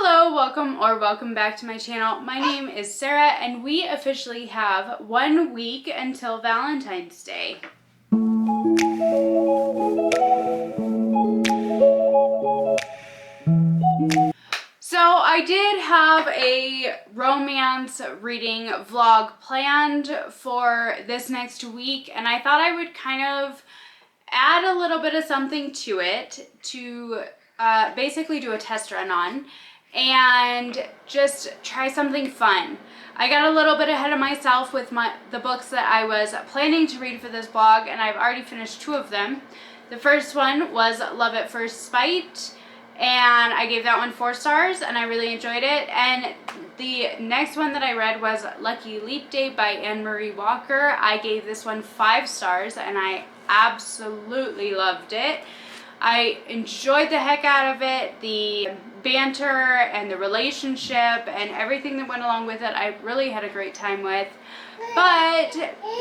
Hello, welcome back to my channel. My name is Sarah and we officially have 1 week until Valentine's Day. So I did have a romance reading vlog planned for this next week, and I thought I would kind of add a little bit of something to it to basically do a test run on and just try something fun. I got a little bit ahead of myself with the books that I was planning to read for this blog, and I've already finished 2 of them. The first one was Love at First Sight, and I gave that one 4 stars and I really enjoyed it. And the next one that I read was Lucky Leap Day by Anne-Marie Walker. I gave this one 5 stars and I absolutely loved it. I enjoyed the heck out of it. The banter and the relationship and everything that went along with it, I really had a great time with. But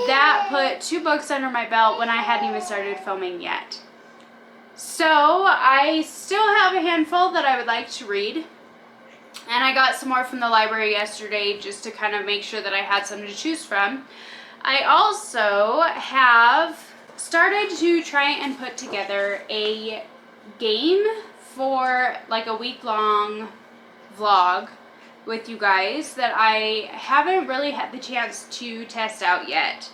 that put 2 books under my belt when I hadn't even started filming yet. So I still have a handful that I would like to read. And I got some more from the library yesterday just to kind of make sure that I had some to choose from. I also have started to try and put together a game for like a week-long vlog with you guys that I haven't really had the chance to test out yet.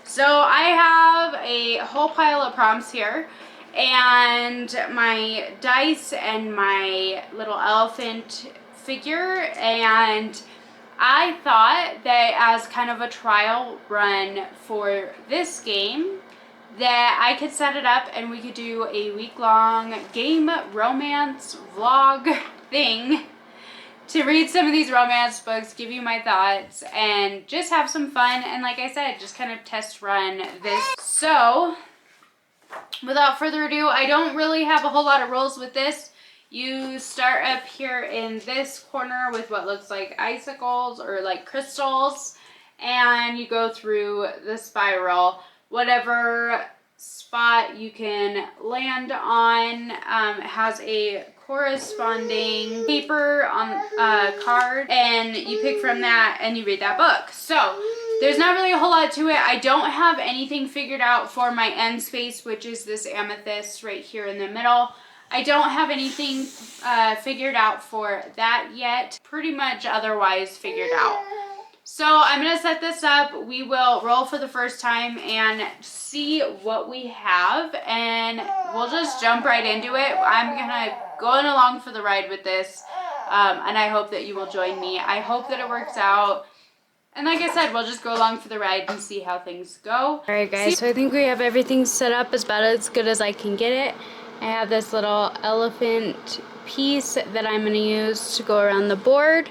So I have a whole pile of prompts here and my dice and my little elephant figure, and I thought that as kind of a trial run for this game that I could set it up and we could do a week-long game romance vlog thing to read some of these romance books, give you my thoughts, and just have some fun. And like I said, just kind of test run this. So without further ado, I don't really have a whole lot of rules with this. You start up here in this corner with what looks like icicles or like crystals, and you go through the spiral. Whatever spot you can land on has a corresponding paper on card, and you pick from that and you read that book. So there's not really a whole lot to it. I don't have anything figured out for my end space, which is this amethyst right here in the middle. I don't have anything figured out for that yet. Pretty much otherwise figured out. So I'm going to set this up. We will roll for the first time and see what we have, and we'll just jump right into it. I'm going to go along for the ride with this, and I hope that you will join me. I hope that it works out. And like I said, we'll just go along for the ride and see how things go. Alright guys, so I think we have everything set up about as good as I can get it. I have this little elephant piece that I'm going to use to go around the board.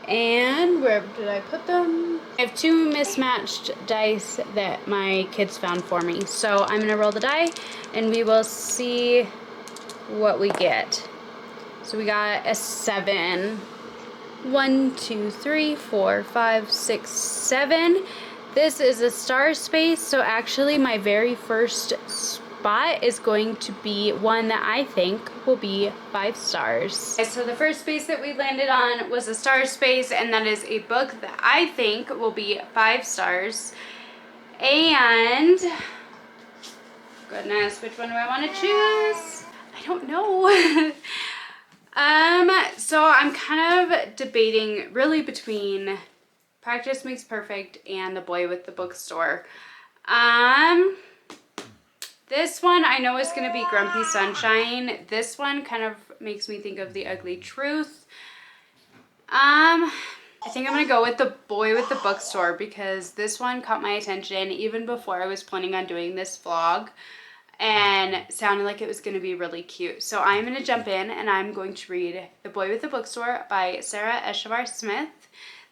And where did I put them? I have 2 mismatched dice that my kids found for me. So I'm going to roll the die and we will see what we get. So we got a 7. 1, 2, 3, 4, 5, 6, 7. This is a star space, so actually my very first spot is going to be one that I think will be 5 stars. Okay, so the first space that we landed on was a star space, and that is a book that I think will be 5 stars. And goodness, which one do I want to choose? I don't know. So I'm kind of debating really between Practice Makes Perfect and The Boy with the Bookstore. This one I know is going to be Grumpy Sunshine. This one kind of makes me think of The Ugly Truth. I think I'm going to go with The Boy with the Bookstore because this one caught my attention even before I was planning on doing this vlog, and sounded like it was going to be really cute. So I'm going to jump in and I'm going to read The Boy with the Bookstore by Sarah Eshavar Smith.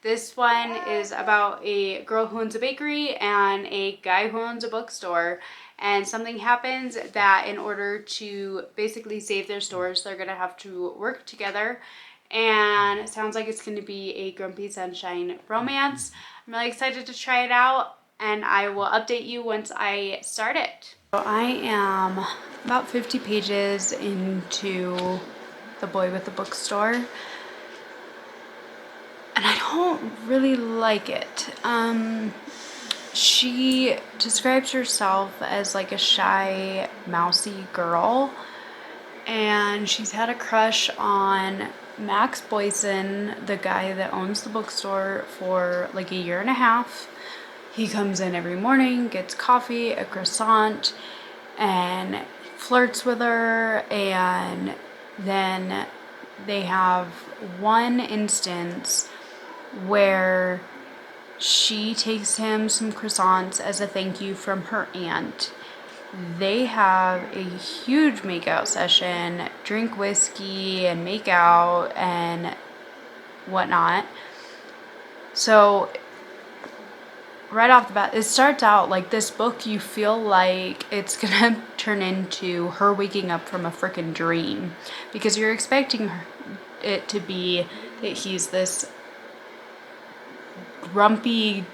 This one is about a girl who owns a bakery and a guy who owns a bookstore, and something happens that in order to basically save their stores, they're going to have to work together, and it sounds like it's going to be a Grumpy Sunshine romance. I'm really excited to try it out, and I will update you once I start it. So I am about 50 pages into The Boy with the Bookstore. and I don't really like it. She describes herself as like a shy, mousy girl, and she's had a crush on Max Boyson, the guy that owns the bookstore, for like a year and a half. He comes in every morning, gets coffee, a croissant, and flirts with her, and then they have one instance where she takes him some croissants as a thank you from her aunt. They have a huge makeout session, drink whiskey and make out and whatnot. So right off the bat, it starts out like this book, you feel like it's gonna turn into her waking up from a freaking dream, because you're expecting it to be that he's this grumpy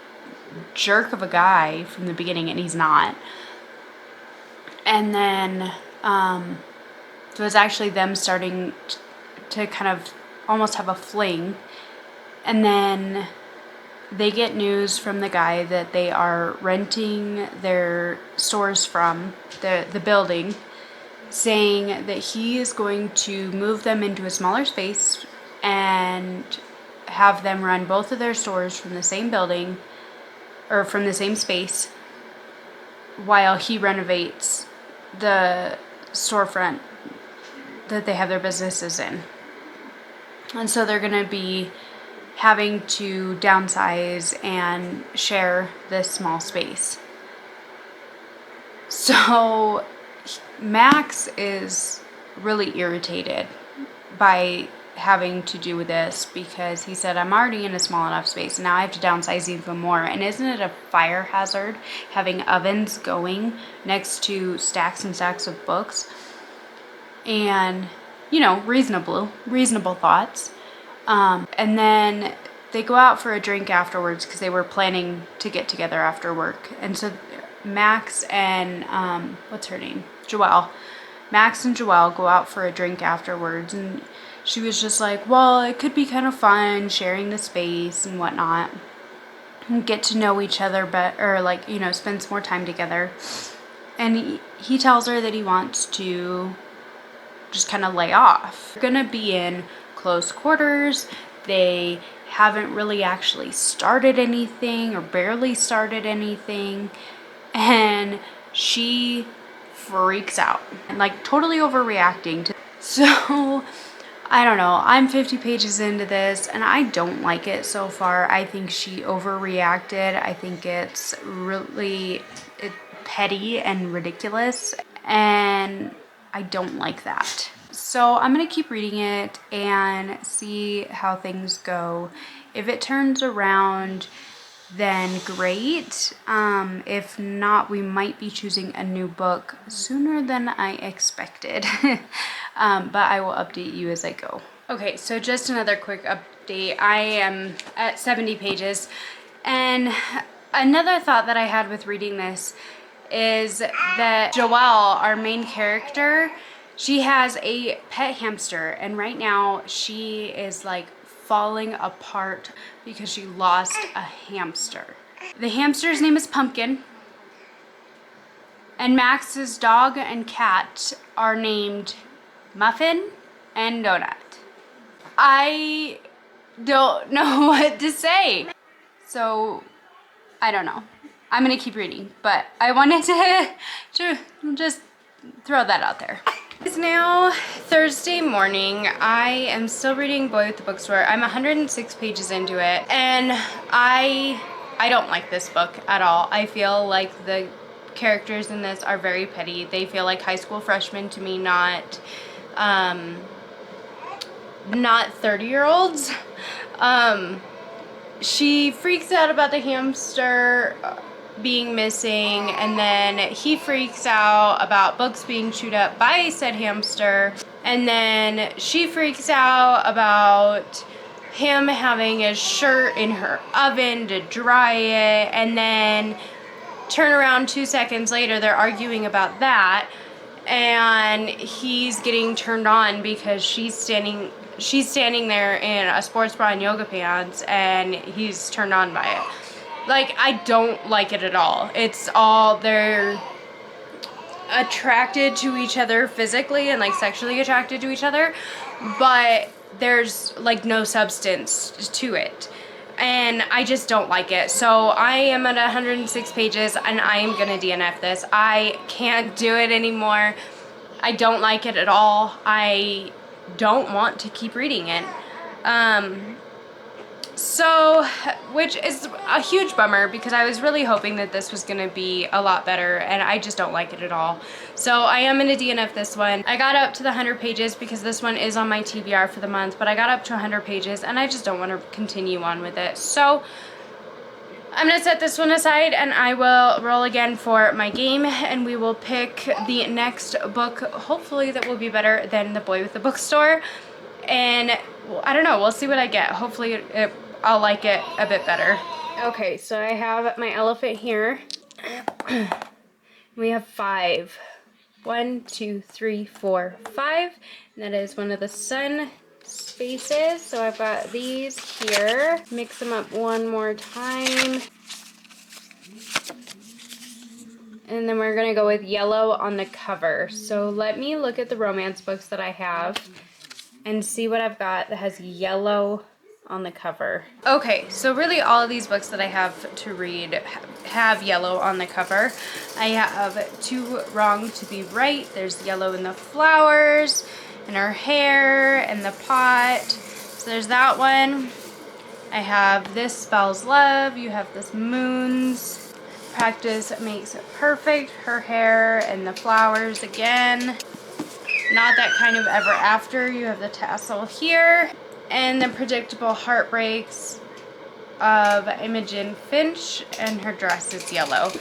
jerk of a guy from the beginning, and he's not. And then it was actually them starting to kind of almost have a fling, and then they get news from the guy that they are renting their stores from, the building, saying that he is going to move them into a smaller space and have them run both of their stores from the same building, or from the same space, while he renovates the storefront that they have their businesses in. And so they're going to be having to downsize and share this small space. So Max is really irritated by having to do with this, because he said, I'm already in a small enough space, and now I have to downsize even more. And isn't it a fire hazard having ovens going next to stacks and stacks of books? And, you know, reasonable thoughts. And then they go out for a drink afterwards, because they were planning to get together after work. And so Max and what's her name, Max and Joelle go out for a drink afterwards, and she was just like, well, it could be kind of fun sharing the space and whatnot, and get to know each other better, or like, you know, spend some more time together. And he tells her that he wants to just kind of lay off. They're gonna be in close quarters. They haven't really actually started anything, or barely started anything, and she freaks out and like totally overreacting to. So I don't know, I'm 50 pages into this and I don't like it so far. I think she overreacted. I think it's really petty and ridiculous, and I don't like that. So I'm going to keep reading it and see how things go. If it turns around, then great. If not, we might be choosing a new book sooner than I expected. But I will update you as I go. Okay, so just another quick update. I am at 70 pages. And another thought that I had with reading this is that Joelle, our main character, she has a pet hamster, and right now she is like falling apart because she lost a hamster. The hamster's name is Pumpkin, and Max's dog and cat are named Muffin and Donut. I don't know what to say. So, I don't know. I'm gonna keep reading, but I wanted to just throw that out there. It's now Thursday morning. I am still reading Boy at the Bookstore. I'm 106 pages into it, and I don't like this book at all. I feel like the characters in this are very petty. They feel like high school freshmen to me, not 30-year-olds. She freaks out about the hamster being missing, and then he freaks out about books being chewed up by said hamster, and then she freaks out about him having his shirt in her oven to dry it, and then turn around 2 seconds later they're arguing about that, and he's getting turned on because she's standing she's standing there in a sports bra and yoga pants, and he's turned on by it. Like, I don't like it at all. It's all, they're attracted to each other physically and like sexually attracted to each other, but there's like no substance to it. And I just don't like it. So I am at 106 pages and I am gonna DNF this. I can't do it anymore. I don't like it at all. I don't want to keep reading it. So, which is a huge bummer because I was really hoping that this was going to be a lot better, and I just don't like it at all. So I am going to DNF this one. I got up to the 100 pages because this one is on my TBR for the month, but I got up to 100 pages and I just don't want to continue on with it. So I'm going to set this one aside and I will roll again for my game, and we will pick the next book, hopefully that will be better than The Boy with the Bookstore. And I don't know, we'll see what I get. Hopefully I'll like it a bit better. Okay, so I have my elephant here. We have 5. 1, 2, 3, 4, 5. And that is one of the sun spaces. So I've got these here. Mix them up one more time. And then we're gonna go with yellow on the cover. So let me look at the romance books that I have and see what I've got that has yellow on the cover. Okay, so really all of these books that I have to read have yellow on the cover. I have Too Wrong to Be Right. There's yellow in the flowers, in her hair, and the pot. So there's that one. I have This Spells Love. You have this Moons. Practice Makes Perfect. Her hair and the flowers again. Not That Kind of Ever After. You have the tassel here. And the Predictable Heartbreaks of Imogen Finch, and her dress is yellow.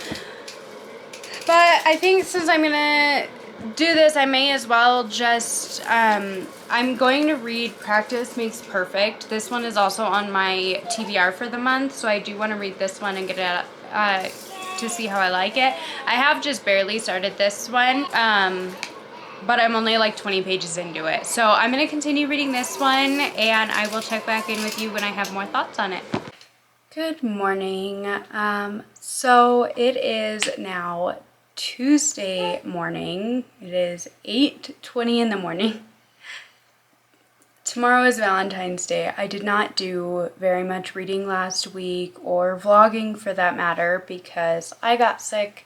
But I think since I'm gonna do this, I may as well just, I'm going to read Practice Makes Perfect. This one is also on my TBR for the month, so I do want to read this one and get it to see how I like it. I have just barely started this one. But I'm only like 20 pages into it. So I'm going to continue reading this one, and I will check back in with you when I have more thoughts on it. Good morning. So it is now Tuesday morning. It is 8:20 in the morning. Tomorrow is Valentine's Day. I did not do very much reading last week, or vlogging for that matter, because I got sick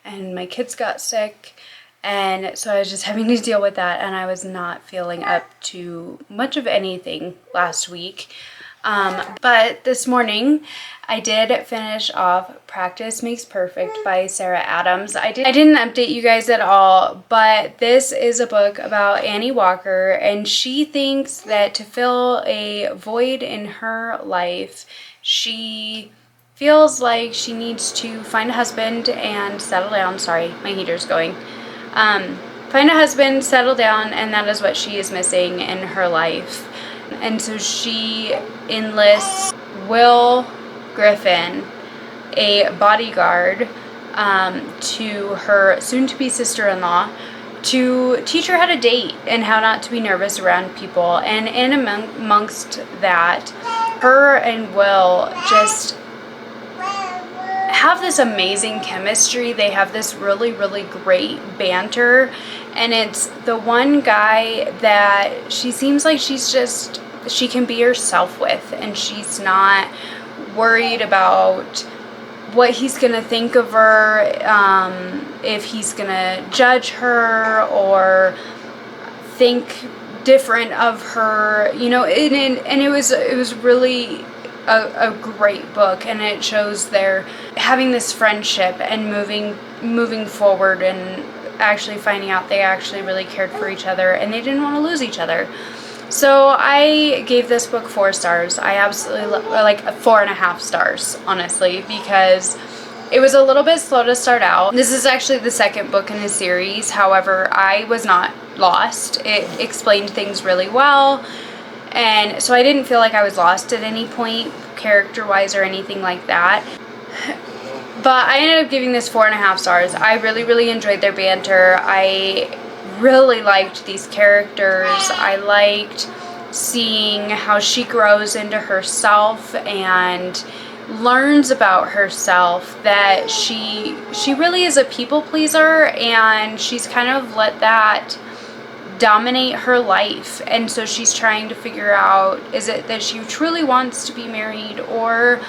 and my kids got sick. And so I was just having to deal with that, and I was not feeling up to much of anything last week. But this morning I did finish off Practice Makes Perfect by Sarah Adams. I didn't update you guys at all, but this is a book about Annie Walker, and she thinks that to fill a void in her life, she feels like she needs to find a husband and settle down. Sorry, my heater's going. Find a husband, settle down, and that is what she is missing in her life. And so she enlists Will Griffin, a bodyguard, to her soon-to-be sister-in-law, to teach her how to date and how not to be nervous around people. And in amongst that, her and Will just have this amazing chemistry. They have this really, really great banter, and it's the one guy that she seems like she can be herself with, and she's not worried about what he's gonna think of her, if he's gonna judge her or think different of her, you know. And it was really a great book, and it shows they're having this friendship and moving forward, and actually finding out they actually really cared for each other and they didn't want to lose each other. So I gave this book 4 stars. I absolutely like 4.5 stars, honestly, because it was a little bit slow to start out. This is actually the second book in the series. However, I was not lost. It explained things really well. And so I didn't feel like I was lost at any point, character-wise or anything like that. But I ended up giving this 4.5 stars. I really, really enjoyed their banter. I really liked these characters. I liked seeing how she grows into herself and learns about herself, that she really is a people pleaser, and she's kind of let that dominate her life. And so she's trying to figure out, is it that she truly wants to be married, or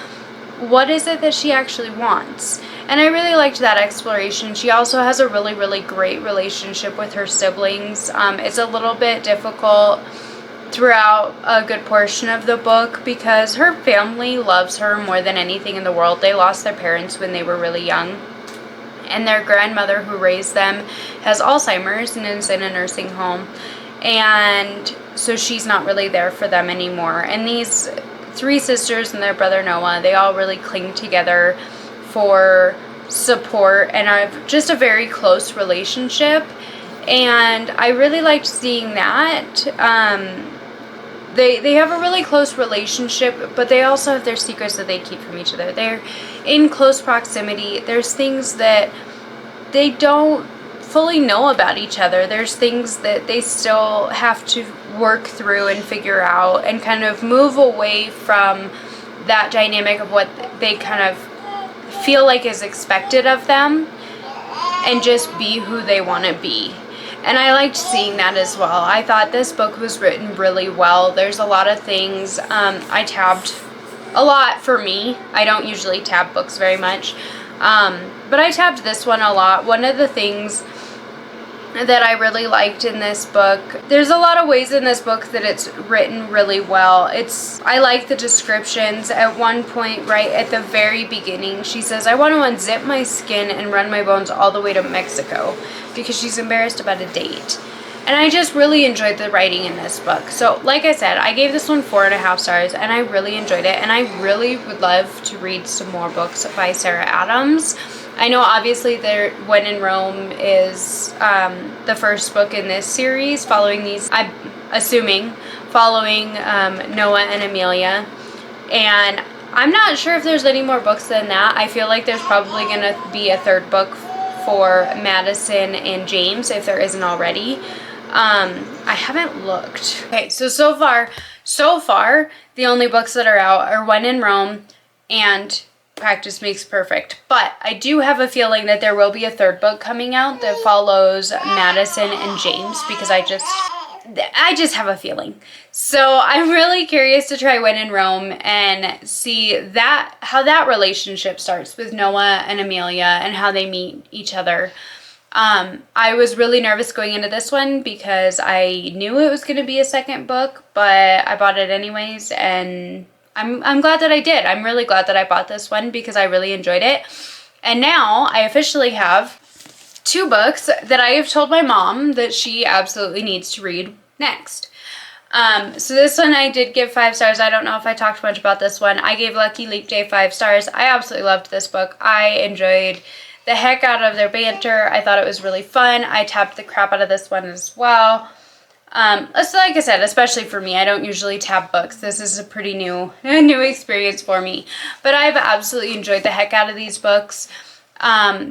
what is it that she actually wants? And I really liked that exploration. She also has a really, really great relationship with her siblings. It's a little bit difficult throughout a good portion of the book because her family loves her more than anything in the world. They lost their parents when they were really young, and their grandmother who raised them has Alzheimer's and is in a nursing home, and so she's not really there for them anymore. And these three sisters and their brother Noah, they all really cling together for support and are just a very close relationship, and I really liked seeing that. They have a really close relationship, but they also have their secrets that they keep from each other. They're in close proximity. There's things that they don't fully know about each other. There's things that they still have to work through and figure out, and kind of move away from that dynamic of what they kind of feel like is expected of them, and just be who they want to be. And I liked seeing that as well. I thought this book was written really well. There's a lot of things. I tabbed a lot for me. I don't usually tab books very much. But I tabbed this one a lot. One of the things that I really liked in this book, there's a lot of ways in this book that it's written really well. I like the descriptions. At one point, right at the very beginning, she says, I want to unzip my skin and run my bones all the way to Mexico, because she's embarrassed about a date. And I just really enjoyed the writing in this book. So like I said, I gave this one 4.5 stars, and I really enjoyed it, and I really would love to read some more books by Sarah Adams. I know obviously When in Rome is the first book in this series, following Noah and Amelia. And I'm not sure if there's any more books than that. I feel like there's probably going to be a third book for Madison and James, if there isn't already. I haven't looked. Okay, so far, the only books that are out are When in Rome and Practice Makes Perfect. But I do have a feeling that there will be a third book coming out that follows Madison and James, because I just have a feeling. So I'm really curious to try When in Rome and see how that relationship starts with Noah and Amelia and how they meet each other. I was really nervous going into this one because I knew it was going to be a second book, but I bought it anyways, and I'm glad that I did. I'm really glad that I bought this one because I really enjoyed it. And now I officially have 2 books that I have told my mom that she absolutely needs to read next. So this one I did give 5 stars. I don't know if I talked much about this one. I gave Lucky Leap Day 5 stars. I absolutely loved this book. I enjoyed the heck out of their banter. I thought it was really fun. I tapped the crap out of this one as well. So like I said, especially for me, I don't usually tab books. This is a pretty new experience for me. But I've absolutely enjoyed the heck out of these books.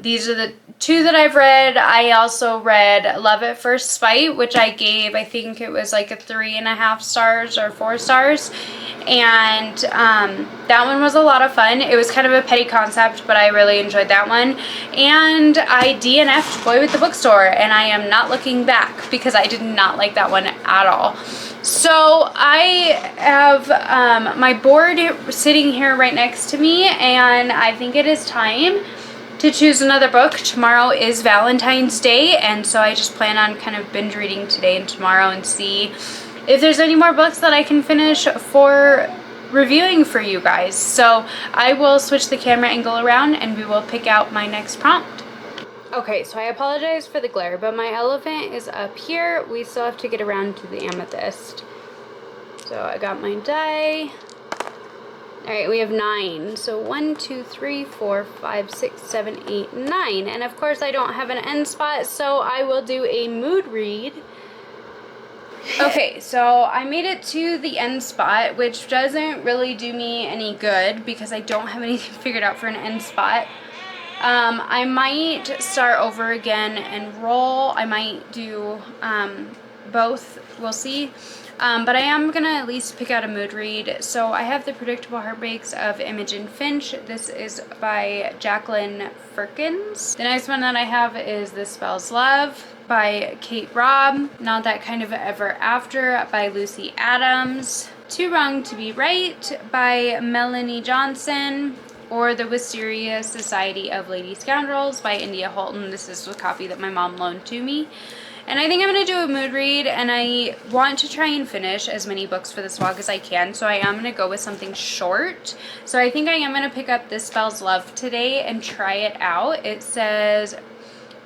These are the 2 that I've read. I also read Love at First Sight, which I gave, I think it was like a 3.5 stars or 4 stars. And that one was a lot of fun. It was kind of a petty concept, but I really enjoyed that one. And I DNF'd Boy with the Bookstore, and I am not looking back because I did not like that one at all. So I have my board sitting here right next to me, and I think it is time to choose another book. Tomorrow is Valentine's Day, and so I just plan on kind of binge reading today and tomorrow and see if there's any more books that I can finish for reviewing for you guys. So I will switch the camera angle around and we will pick out my next prompt. Okay, so I apologize for the glare, but my elephant is up here. We still have to get around to the amethyst. So I got my die. Alright, we have 9. So 1, 2, 3, 4, 5, 6, 7, 8, 9. And of course I don't have an end spot, so I will do a mood read. Okay, so I made it to the end spot, which doesn't really do me any good because I don't have anything figured out for an end spot. I might start over again and roll. I might do both. We'll see. But I am going to at least pick out a mood read. So I have The Predictable Heartbreaks of Imogen Finch. This is by Jacqueline Firkins. The next one that I have is This Spells Love by Kate Robb. Not That Kind of Ever After by Lucy Adams. Too Wrong to Be Right by Melanie Johnson. Or The Wisteria Society of Lady Scoundrels by India Holton. This is a copy that my mom loaned to me. And I think I'm going to do a mood read, and I want to try and finish as many books for this vlog as I can, so I am going to go with something short. So I think I am going to pick up This Spells Love today and try it out. It says,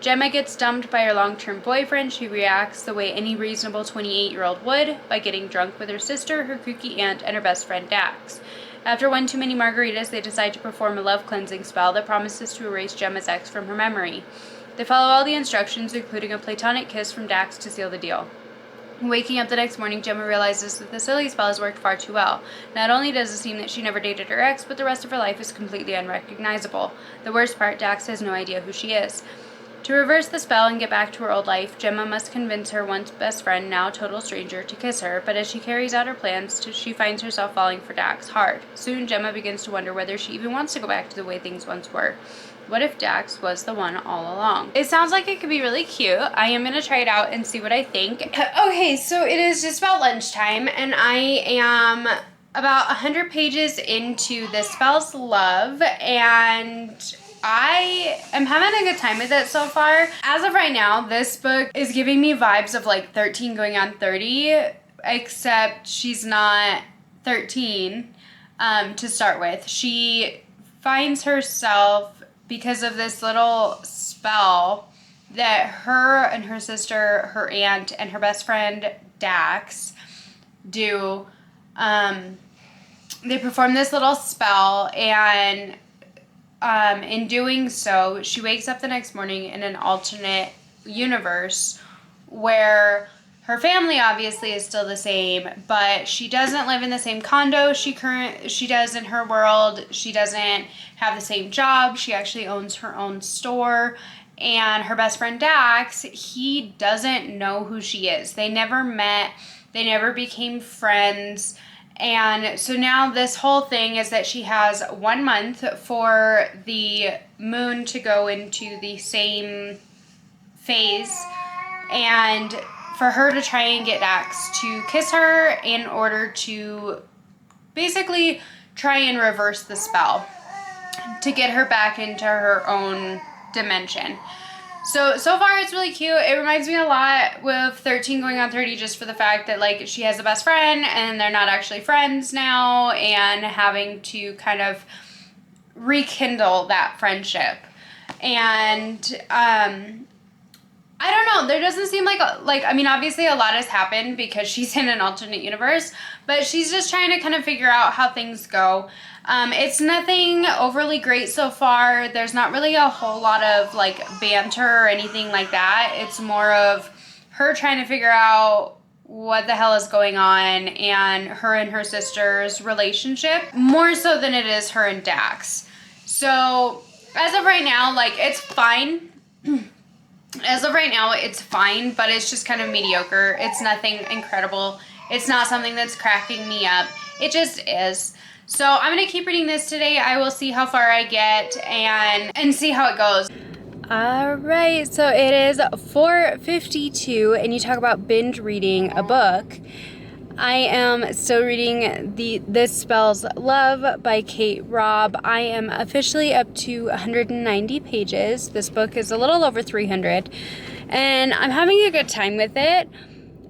Gemma gets dumped by her long-term boyfriend. She reacts the way any reasonable 28-year-old would, by getting drunk with her sister, her kooky aunt, and her best friend Dax. After one too many margaritas, they decide to perform a love-cleansing spell that promises to erase Gemma's ex from her memory. They follow all the instructions, including a platonic kiss from Dax to seal the deal. Waking up the next morning, Gemma realizes that the silly spell has worked far too well. Not only does it seem that she never dated her ex, but the rest of her life is completely unrecognizable. The worst part, Dax has no idea who she is. To reverse the spell and get back to her old life, Gemma must convince her once best friend, now total stranger, to kiss her, but as she carries out her plans, she finds herself falling for Dax hard. Soon, Gemma begins to wonder whether she even wants to go back to the way things once were. What if Dax was the one all along? It sounds like it could be really cute. I am going to try it out and see what I think. Okay, so it is just about lunchtime, and I am about 100 pages into This Spells Love, and I am having a good time with it so far. As of right now, this book is giving me vibes of like 13 going on 30, except she's not 13 to start with. She finds herself, because of this little spell that her and her sister, her aunt, and her best friend Dax do, they perform this little spell, and in doing so, she wakes up the next morning in an alternate universe where her family obviously is still the same, but she doesn't live in the same condo she does in her world. She doesn't have the same job. She actually owns her own store. And her best friend Dax, he doesn't know who she is. They never met. They never became friends. And so now this whole thing is that she has 1 month for the moon to go into the same phase, and for her to try and get Dax to kiss her in order to basically try and reverse the spell to get her back into her own dimension. So far it's really cute. It reminds me a lot with 13 going on 30, just for the fact that like she has a best friend and they're not actually friends now, and having to kind of rekindle that friendship. And I don't know, there doesn't seem like, I mean, obviously a lot has happened because she's in an alternate universe, but she's just trying to kind of figure out how things go. It's nothing overly great so far. There's not really a whole lot of like banter or anything like that. It's more of her trying to figure out what the hell is going on, and her sister's relationship, more so than it is her and Dax. So as of right now, like, it's fine. As of right now, it's fine, but it's just kind of mediocre. It's nothing incredible. It's not something that's cracking me up. It just is. So I'm going to keep reading this today. I will see how far I get and see how it goes. Alright, so it is 4:52, and you talk about binge reading a book. I am still reading This Spells Love by Kate Robb. I am officially up to 190 pages. This book is a little over 300, and I'm having a good time with it.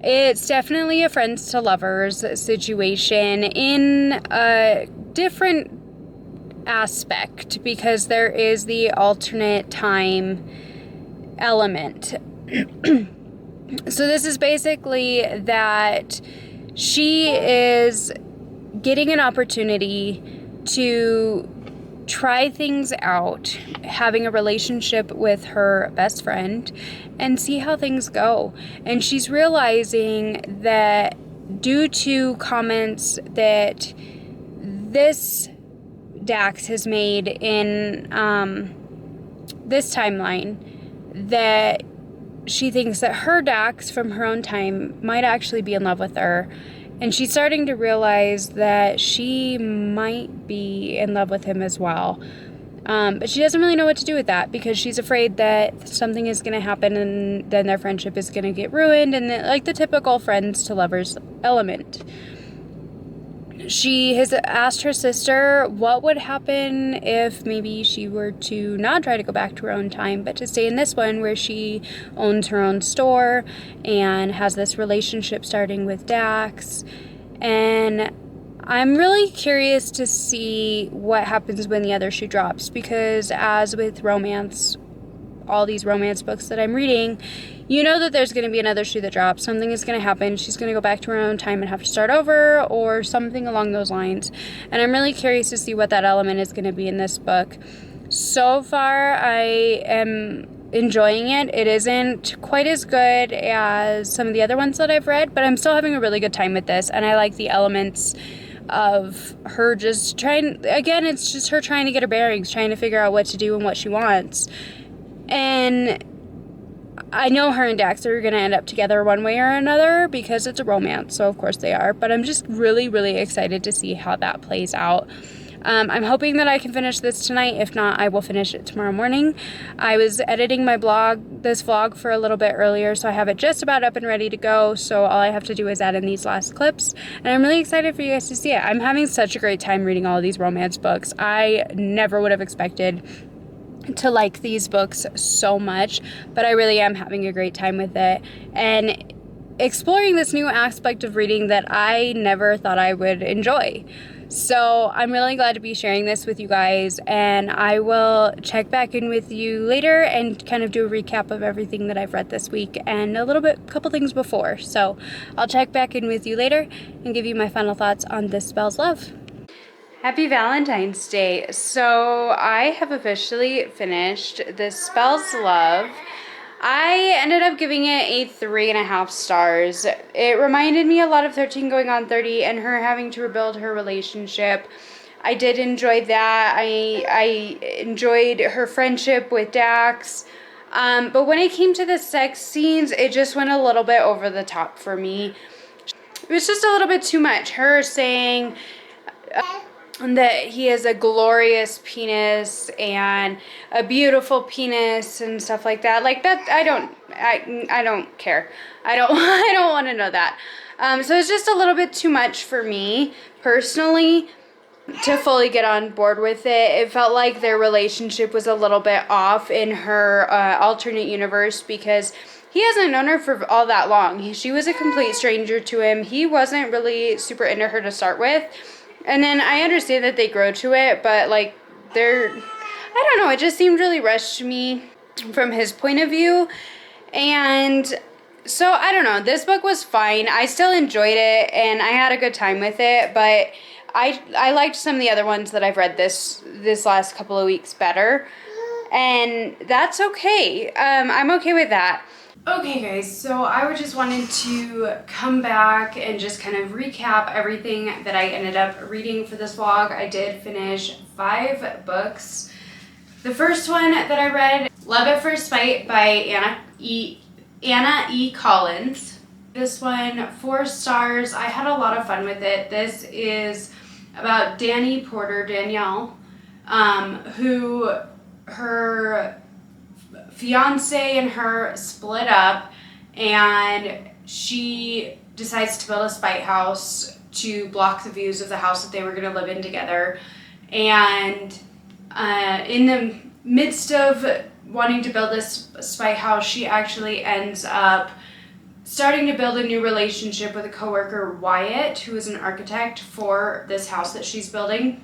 It's definitely a friends to lovers situation in a different aspect, because there is the alternate time element. So this is basically that she is getting an opportunity to try things out, having a relationship with her best friend, and see how things go. And she's realizing that due to comments that this Dax has made in this timeline, that she thinks that her Dax from her own time might actually be in love with her. And she's starting to realize that she might be in love with him as well. But she doesn't really know what to do with that because she's afraid that something is going to happen and then their friendship is going to get ruined, and like the typical friends to lovers element. She has asked her sister what would happen if maybe she were to not try to go back to her own time, but to stay in this one where she owns her own store and has this relationship starting with Dax. And I'm really curious to see what happens when the other shoe drops, because as with romance, all these romance books that I'm reading, you know that there's going to be another shoe that drops. Something is going to happen. She's going to go back to her own time and have to start over, or something along those lines. And I'm really curious to see what that element is going to be in this book. So far, I am enjoying it. It isn't quite as good as some of the other ones that I've read, but I'm still having a really good time with this, and I like the elements of her just trying, again, it's just her trying to get her bearings, trying to figure out what to do and what she wants. And I know her and Dax are going to end up together one way or another because it's a romance, so of course they are, but I'm just really, really excited to see how that plays out. I'm hoping that I can finish this tonight. If not, I will finish it tomorrow morning. I was editing my this vlog for a little bit earlier, so I have it just about up and ready to go. So all I have to do is add in these last clips, and I'm really excited for you guys to see it. I'm having such a great time reading all of these romance books. I never would have expected to like these books so much, but I really am having a great time with it and exploring this new aspect of reading that I never thought I would enjoy. So I'm really glad to be sharing this with you guys, and I will check back in with you later and kind of do a recap of everything that I've read this week and a couple things before. So I'll check back in with you later and give you my final thoughts on This Spells Love. Happy Valentine's Day. So I have officially finished This Spells Love. I ended up giving it a 3.5 stars. It reminded me a lot of 13 Going on 30 and her having to rebuild her relationship. I did enjoy that. I enjoyed her friendship with Dax. But when it came to the sex scenes, it just went a little bit over the top for me. It was just a little bit too much. Her saying that he has a glorious penis and a beautiful penis and stuff like that. Like that, I don't care. I don't want to know that. So it's just a little bit too much for me personally to fully get on board with it. It felt like their relationship was a little bit off in her alternate universe because he hasn't known her for all that long. She was a complete stranger to him. He wasn't really super into her to start with. And then I understand that they grow to it, but like I don't know, it just seemed really rushed to me from his point of view. And so I don't know, this book was fine. I still enjoyed it and I had a good time with it, but I liked some of the other ones that I've read this last couple of weeks better. And that's okay. I'm okay with that. Okay guys, so I just wanted to come back and just kind of recap everything that I ended up reading for this vlog. I did finish 5 books. The first one that I read, Love at First Sight by Anna E. Collins. This one, 4 stars. I had a lot of fun with it. This is about Danielle, who her fiance and her split up, and she decides to build a spite house to block the views of the house that they were going to live in together. And in the midst of wanting to build this spite house, she actually ends up starting to build a new relationship with a coworker, Wyatt, who is an architect for this house that she's building.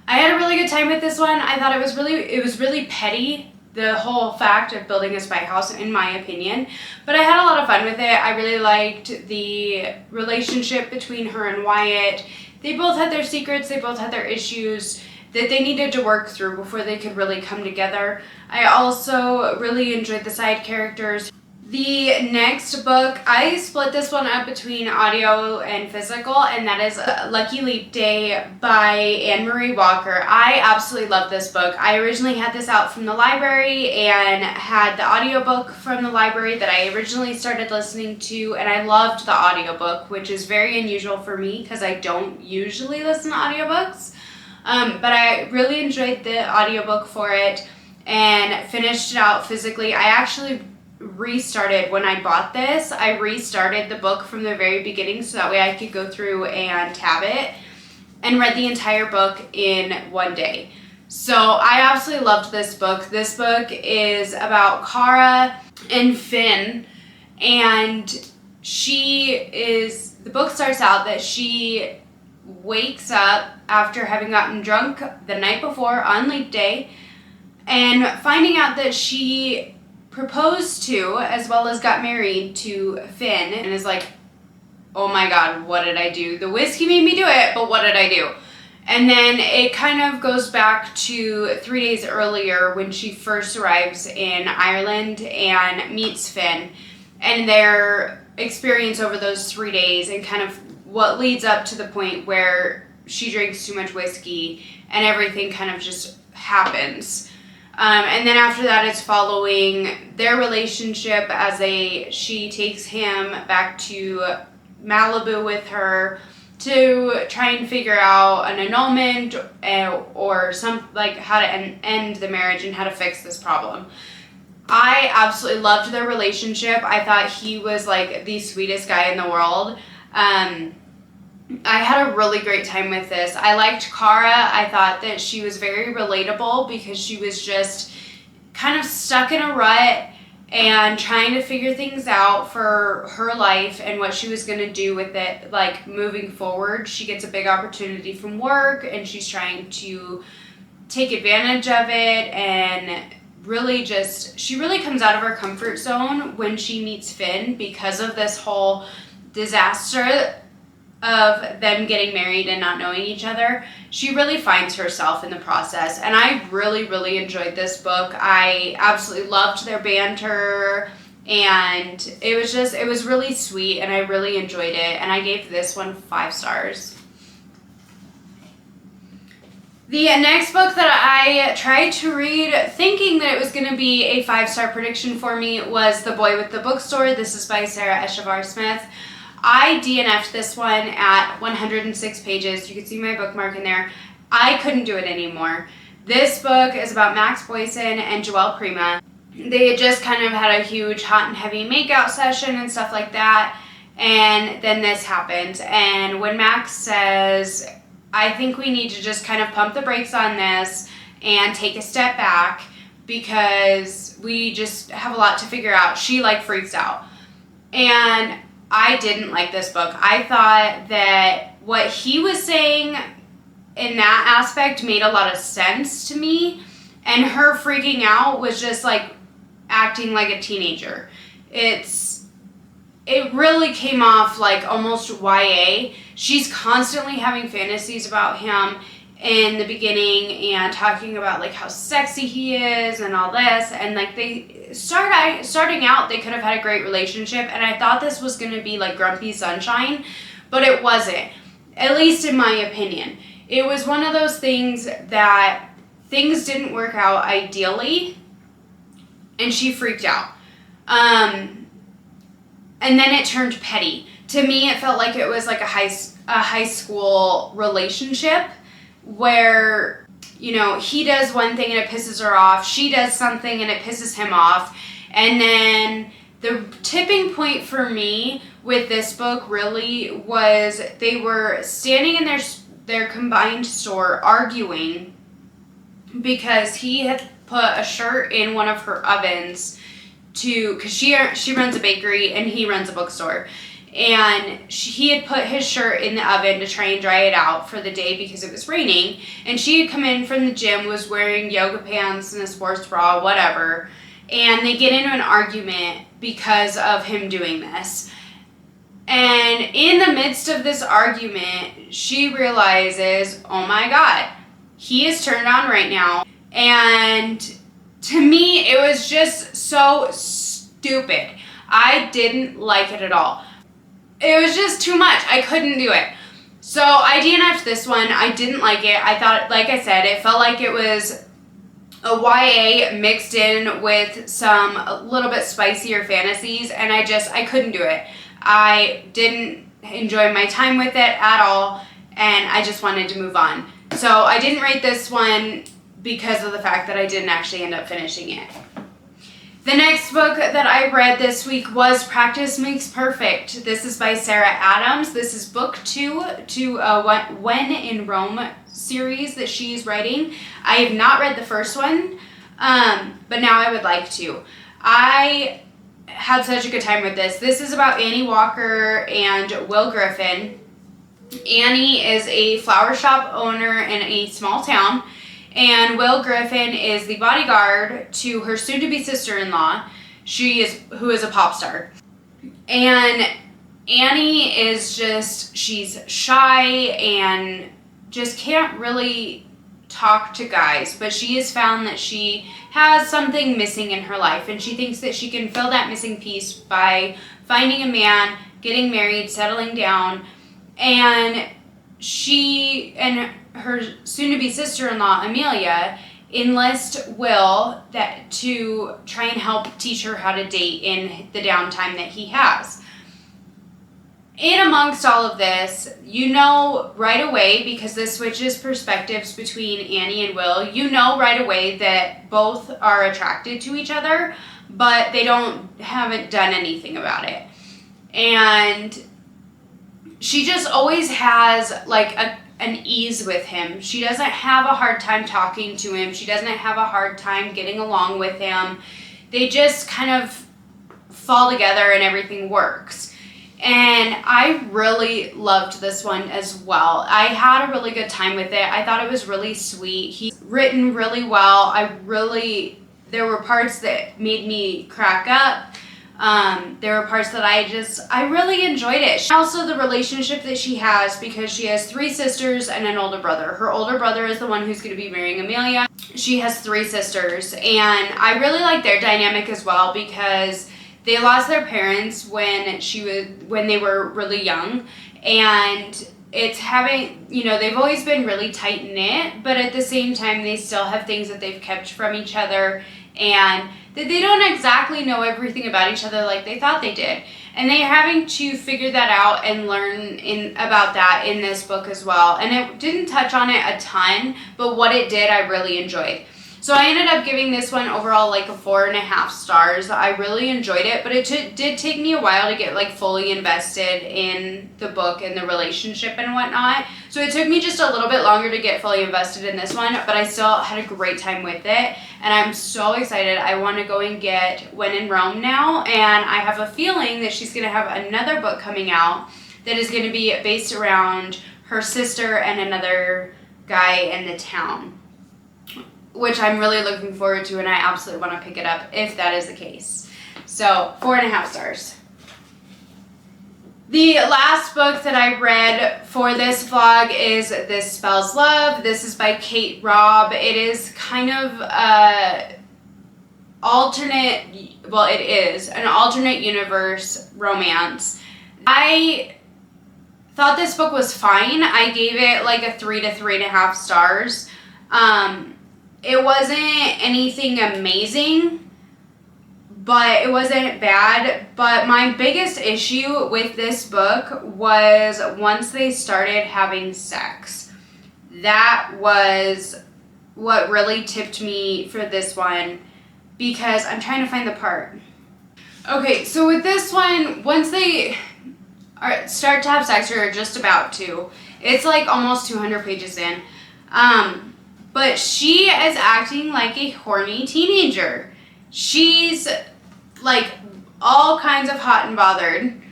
I had a really good time with this one. I thought it was really petty, the whole fact of building a spy house, in my opinion. But I had a lot of fun with it. I really liked the relationship between her and Wyatt. They both had their secrets. They both had their issues that they needed to work through before they could really come together. I also really enjoyed the side characters. The next book, I split this one up between audio and physical, and that is Lucky Leap Day by Anne-Marie Walker. I absolutely love this book. I originally had this out from the library and had the audiobook from the library that I originally started listening to, and I loved the audiobook, which is very unusual for me because I don't usually listen to audiobooks. But I really enjoyed the audiobook for it and finished it out physically. I actually restarted when I bought this. I restarted the book from the very beginning so that way I could go through and tab it and read the entire book in one day. So I absolutely loved this book. This book is about Kara and Finn, and the book starts out that she wakes up after having gotten drunk the night before on Leap Day and finding out that she proposed to, as well as got married to Finn, and is like, oh my god, what did I do? The whiskey made me do it, but what did I do? And then it kind of goes back to 3 days earlier when she first arrives in Ireland and meets Finn, and their experience over those 3 days and kind of what leads up to the point where she drinks too much whiskey and everything kind of just happens. And then after that, it's following their relationship as she takes him back to Malibu with her to try and figure out an annulment or how to end the marriage and how to fix this problem. I absolutely loved their relationship. I thought he was like the sweetest guy in the world. I had a really great time with this. I liked Kara. I thought that she was very relatable because she was just kind of stuck in a rut and trying to figure things out for her life and what she was going to do with it, like moving forward. She gets a big opportunity from work and she's trying to take advantage of it, and she really comes out of her comfort zone when she meets Finn because of this whole disaster of them getting married and not knowing each other. She really finds herself in the process, and I really, really enjoyed this book. I absolutely loved their banter, and it was really sweet, and I really enjoyed it, and I gave this one 5 stars. The next book that I tried to read thinking that it was going to be a 5-star prediction for me was The Boy with the Bookstore. This is by Sarah Eshavar Smith. I DNF'd this one at 106 pages. You can see my bookmark in there. I couldn't do it anymore. This book is about Max Boyson and Joelle Prima. They had just kind of had a huge hot and heavy makeout session and stuff like that, and then this happened. And when Max says, I think we need to just kind of pump the brakes on this and take a step back because we just have a lot to figure out, she freaks out. And I didn't like this book. I thought that what he was saying in that aspect made a lot of sense to me, and her freaking out was just acting like a teenager. It really came off like almost YA. She's constantly having fantasies about him in the beginning and talking about how sexy he is and all this, and starting out they could have had a great relationship, and I thought this was going to be Grumpy Sunshine, but it wasn't, at least in my opinion. It was one of those things that things didn't work out ideally and she freaked out, and then it turned petty. To me, it felt like it was a high school relationship where, he does one thing and it pisses her off, she does something and it pisses him off, and then the tipping point for me with this book really was they were standing in their combined store arguing because he had put a shirt in one of her ovens because she runs a bakery and he runs a bookstore. And he had put his shirt in the oven to try and dry it out for the day because it was raining. And she had come in from the gym, was wearing yoga pants and a sports bra, whatever. And they get into an argument because of him doing this. And in the midst of this argument, she realizes, oh my God, he is turned on right now. And to me, it was just so stupid. I didn't like it at all. It was just too much. I couldn't do it. So I DNF'd this one. I didn't like it. I thought, like I said, it felt like it was a YA mixed in with some a little bit spicier fantasies, and I couldn't do it. I didn't enjoy my time with it at all, and I just wanted to move on. So I didn't rate this one because of the fact that I didn't actually end up finishing it. The next book that I read this week was Practice Makes Perfect. This is by Sarah Adams. This is book 2 to When in Rome series that she's writing. I have not read the first one, but now I would like to. I had such a good time with this. This is about Annie Walker and Will Griffin. Annie is a flower shop owner in a small town, and Will Griffin is the bodyguard to her soon-to-be sister-in-law, who is a pop star. And Annie is she's shy and just can't really talk to guys, but she has found that she has something missing in her life, and she thinks that she can fill that missing piece by finding a man, getting married, settling down, and she and her soon-to-be sister-in-law, Amelia, enlist Will to try and help teach her how to date in the downtime that he has. In amongst all of this, you know right away, because this switches perspectives between Annie and Will, you know right away that both are attracted to each other, but they haven't done anything about it. And she just always has like an ease with him. She doesn't have a hard time talking to him. She doesn't have a hard time getting along with him. They just kind of fall together and everything works. And I really loved this one as well. I had a really good time with it. I thought it was really sweet. He's written really well. There were parts that made me crack up. There were parts that I really enjoyed it. Also, the relationship that she has, because she has 3 sisters and an older brother. Her older brother is the one who's going to be marrying Amelia. She has 3 sisters, and I really like their dynamic as well, because they lost their parents when they were really young, and it's they've always been really tight-knit, but at the same time, they still have things that they've kept from each other, and that they don't exactly know everything about each other like they thought they did. And they're having to figure that out and learn about that in this book as well. And it didn't touch on it a ton, but what it did, I really enjoyed. So I ended up giving this one overall like a 4.5 stars. I really enjoyed it, but it did take me a while to get like fully invested in the book and the relationship and whatnot. So it took me just a little bit longer to get fully invested in this one, but I still had a great time with it. And I'm so excited. I want to go and get When in Rome now, and I have a feeling that she's going to have another book coming out that is going to be based around her sister and another guy in the town, which I'm really looking forward to, and I absolutely want to pick it up if that is the case. So 4.5 stars. The last book that I read for this vlog is This Spells Love. This is by Kate Robb. It is kind of it is an alternate universe romance. I thought this book was fine. I gave it like a 3 to 3.5 stars. It wasn't anything amazing, but it wasn't bad. But my biggest issue with this book was once they started having sex. That was what really tipped me for this one, because I'm trying to find the part. Okay, so with this one, once they start to have sex, or just about to, it's like almost 200 pages in. But she is acting like a horny teenager. She's like all kinds of hot and bothered.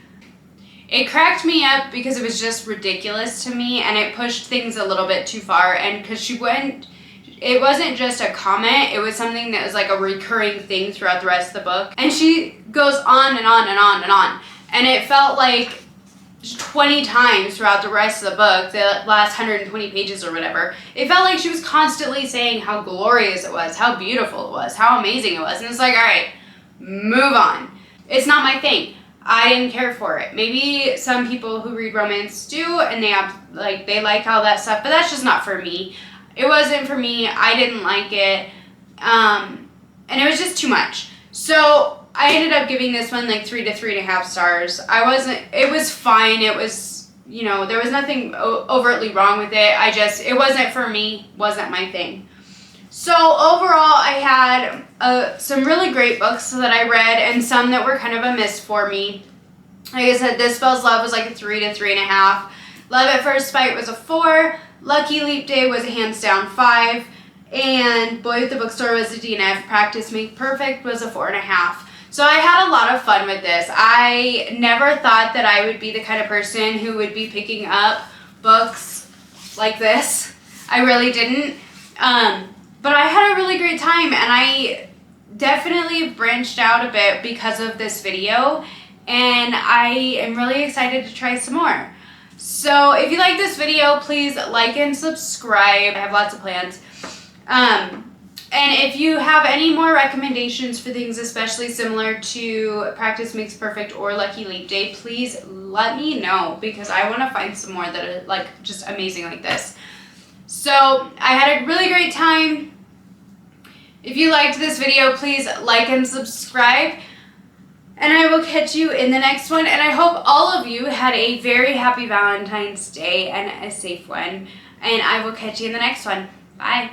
It cracked me up because it was just ridiculous to me, and it pushed things a little bit too far. And because it wasn't just a comment, it was something that was like a recurring thing throughout the rest of the book. And she goes on and on and on and on. And it felt like 20 times throughout the rest of the book, the last 120 pages or whatever, it felt like she was constantly saying how glorious it was, how beautiful it was, how amazing it was. And it's like, all right, move on. It's not my thing. I didn't care for it. Maybe some people who read romance do, and they have, like, they like all that stuff, but that's just not for me. It wasn't for me. I didn't like it. And it was just too much. So I ended up giving this one like 3 to 3.5 stars. It was fine. It was, you know, there was nothing overtly wrong with it. It wasn't for me, wasn't my thing. So overall, I had some really great books that I read and some that were kind of a miss for me. Like I said, This Spells Love was like a 3 to 3.5. Love at First Bite was a 4. Lucky Leap Day was a hands down 5. And Boy at the Bookstore was a DNF. Practice Make Perfect was a 4.5. So I had a lot of fun with this. I never thought that I would be the kind of person who would be picking up books like this. I really didn't. But I had a really great time, and I definitely branched out a bit because of this video, and I am really excited to try some more. So if you like this video, please like and subscribe. I have lots of plans. And if you have any more recommendations for things especially similar to Practice Makes Perfect or Lucky Leap Day, please let me know, because I want to find some more that are like just amazing like this. So I had a really great time. If you liked this video, please like and subscribe. And I will catch you in the next one. And I hope all of you had a very happy Valentine's Day and a safe one. And I will catch you in the next one. Bye.